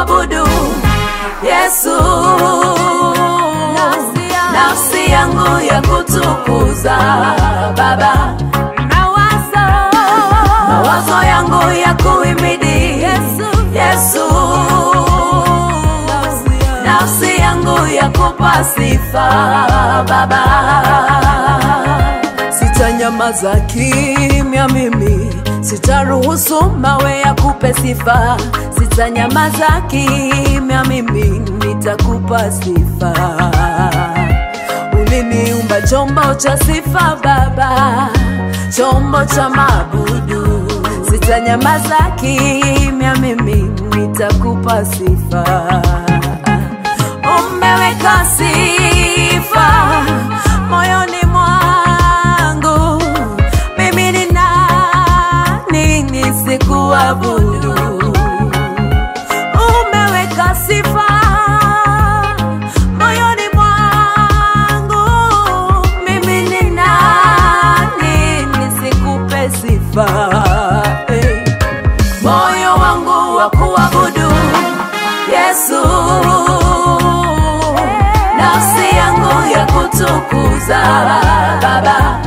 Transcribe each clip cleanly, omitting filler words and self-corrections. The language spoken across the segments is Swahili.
kuabudu Yesu, nafsi yangu ya kutukuza Baba, mawazo yangu ya kuhimidi Yesu, nafsi yangu ya kupa sifa Baba. Sitanyamaza kimya mimi, sitaruhusu mawe ya kupe sifa. Sitanyamaza kimya mimi, nitakupa sifa. Uliniumba chombo cha sifa Baba, chombo cha mabudu. Sitanyamaza kimya mimi, nitakupa sifa. Umeweka sifa moyoni mwangu, mimi ni nani nisikuabudu? Umeweka sifa moyoni mwangu, mimi ni nani nisikupe sifa? Moyo wangu wa kuabudu Yesu, nafsi yangu ya kutukuza Baba,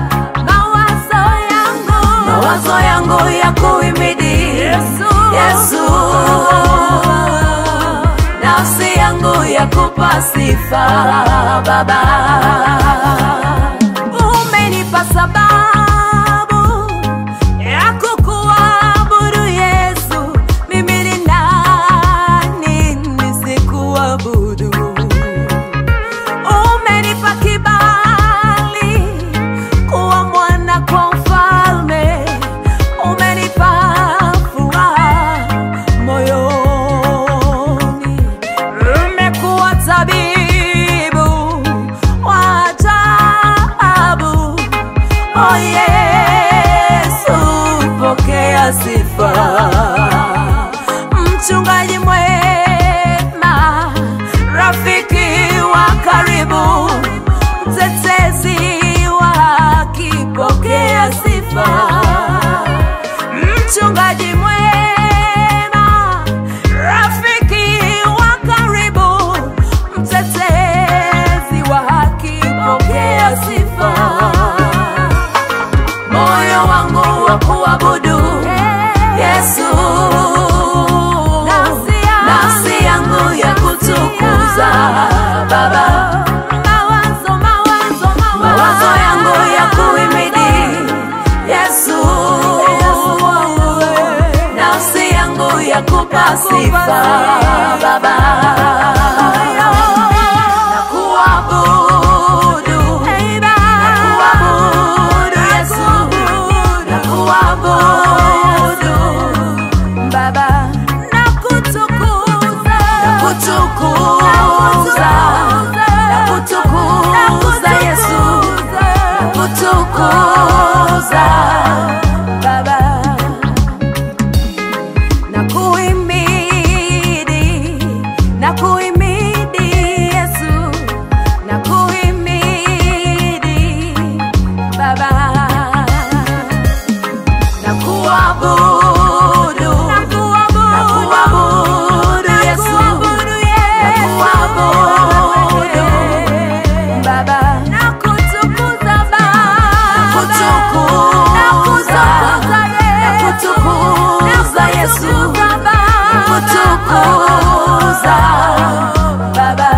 mawazo yangu ya kuhimidi Yesu, nafsi yangu ya kupa sifa Baba. Umenipa sababu ya kukuabudu Yesu, mimi ni nani nisikuabudu? Umenipa kibali kuwa mwana kwa mfalme, umenipa furaha moyoni, umekuwa tabibu wa ajabu. Oh Yesu, pokea sifa. Mchungaji mwema, rafiki wa karibu, mtetezi wa haki, pokea sifa. Mchungaji mwema, rafiki wa karibu, mtetezi wa haki, pokea sifa. Moyo wangu wa kuabudu Yesu, nafsi yangu ya kutukuza Baba, mawazo yangu ya kuhimidi Yesu, nafsi yangu ya kupa sifa Baba. Nakuabudu Yesu, nakuabudu Baba, nakutukuza Yesu, nakutukuza Baba, nakuhimidi Yesu, nakuhimidi Baba, nakuabudu Yesu, nakuabudu Baba, nakutukuza Yesu, nakutukuza Baba.